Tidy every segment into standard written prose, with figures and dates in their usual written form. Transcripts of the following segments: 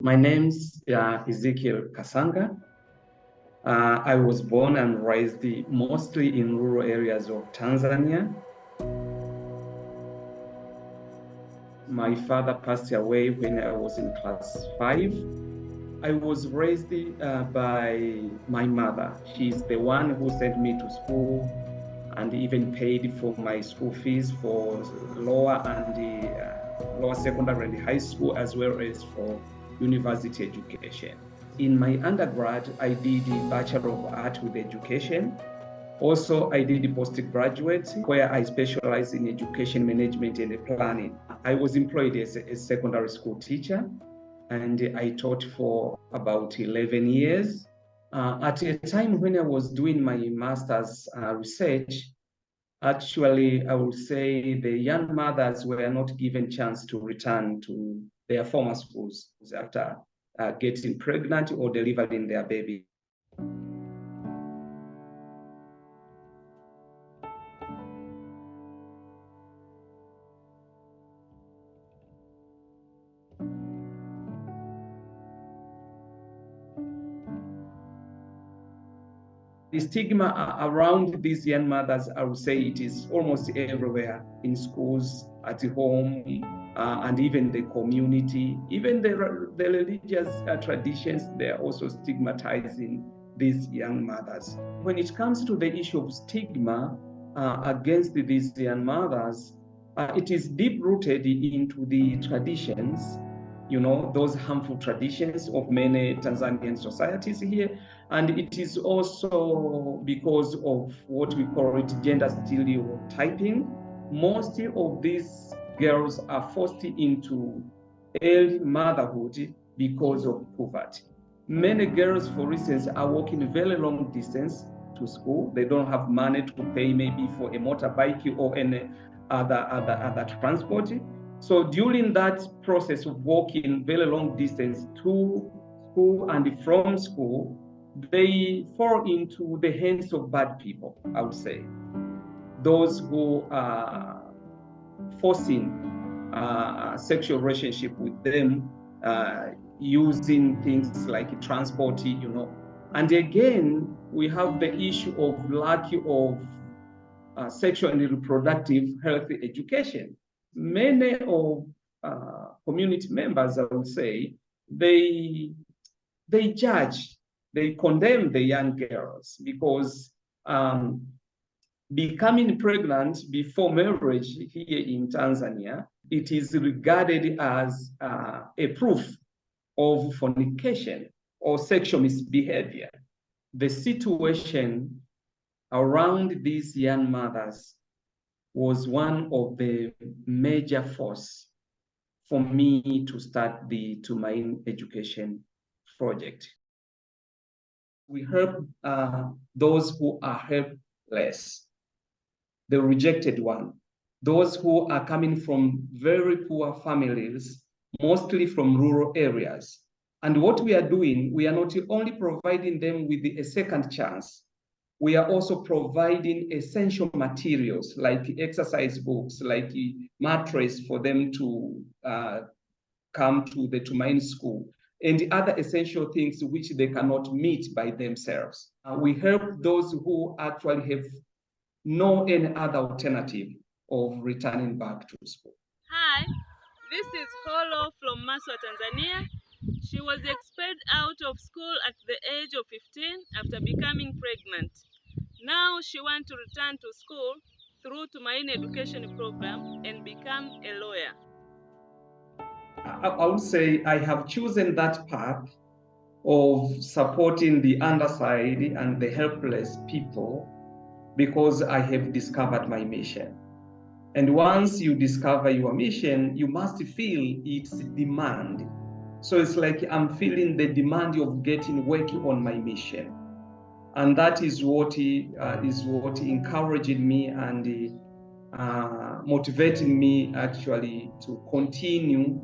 My name's Ezekiel Kasanga. I was born and raised mostly in rural areas of Tanzania. My father passed away when I was in class 5. I was raised by my mother. She's the one who sent me to school and even paid for my school fees for lower secondary and high school, as well as for university education. In my undergrad, I did the Bachelor of Art with Education. Also, I did the postgraduate, where I specialized in education management and planning. I was employed as a secondary school teacher, and I taught for about 11 years. At a time when I was doing my master's research, actually, I would say the young mothers were not given chance to return to their former schools after getting pregnant or delivering their baby. The stigma around these young mothers, I would say it is almost everywhere, in schools, at home, and even the community. Even the religious traditions, they are also stigmatizing these young mothers. When it comes to the issue of stigma against these young mothers, it is deep-rooted into the traditions, those harmful traditions of many Tanzanian societies here. And it is also because of what we call it gender stereotyping. Most of these girls are forced into early motherhood because of poverty. Many girls, for instance, are walking very long distance to school. They don't have money to pay maybe for a motorbike or any other transport. So during that process of walking very long distance to school and from school, they fall into the hands of bad people, I would say. Those who are forcing sexual relationship with them, using things like transport, And again, we have the issue of lack of sexual and reproductive health education. Many of community members, I would say, they judge, they condemn the young girls because becoming pregnant before marriage here in Tanzania, it is regarded as a proof of fornication or sexual misbehavior. The situation around these young mothers was one of the major force for me to start the Tumaini education project. We help those who are helpless, the rejected one, those who are coming from very poor families, mostly from rural areas. And what we are doing, we are not only providing them with a second chance, we are also providing essential materials like exercise books, like mattress for them to come to the Tumaini school, and other essential things which they cannot meet by themselves. We help those who actually have no any other alternative of returning back to school. Hi, this is Holo from Maswa, Tanzania. She was expelled out of school at the age of 15 after becoming pregnant. Now she wants to return to school through Tumaini education program and become a lawyer. I would say I have chosen that path of supporting the underside and the helpless people because I have discovered my mission. And once you discover your mission, you must feel its demand. So it's like I'm feeling the demand of working on my mission. And that is what encouraged me and motivating me actually to continue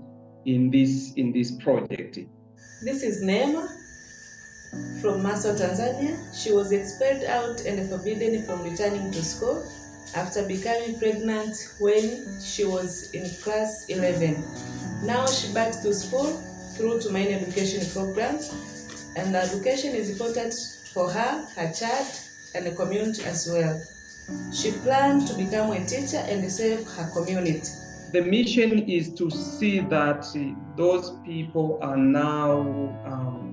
in this project. This is Neema from Maswa, Tanzania. She was expelled out and forbidden from returning to school after becoming pregnant when she was in class 11. Now she's back to school through Tumaini education programs, and education is important for her child, and the community as well. She planned to become a teacher and serve her community. The mission is to see that those people are now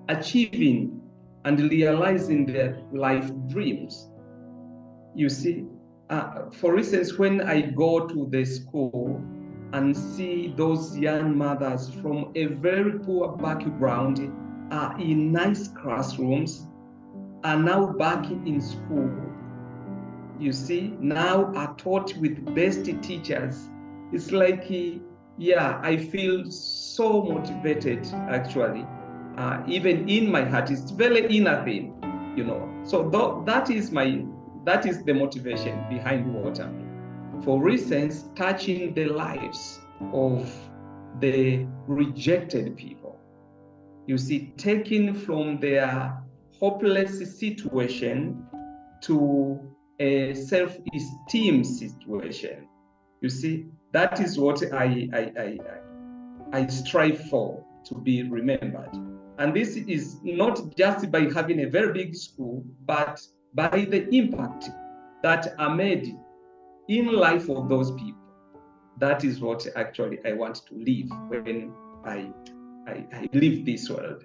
achieving and realizing their life dreams. You see, for instance, when I go to the school and see those young mothers from a very poor background in nice classrooms, are now back in school, you see, now are taught with best teachers. It's like, yeah, I feel so motivated, actually. Even in my heart, it's very inner thing, you know. So that is the motivation behind what I'm doing. For instance, touching the lives of the rejected people. You see, taking from their hopeless situation to a self-esteem situation. You see, that is what I strive for, to be remembered. And this is not just by having a very big school, but by the impact that are made in life of those people. That is what actually I want to live when I leave this world.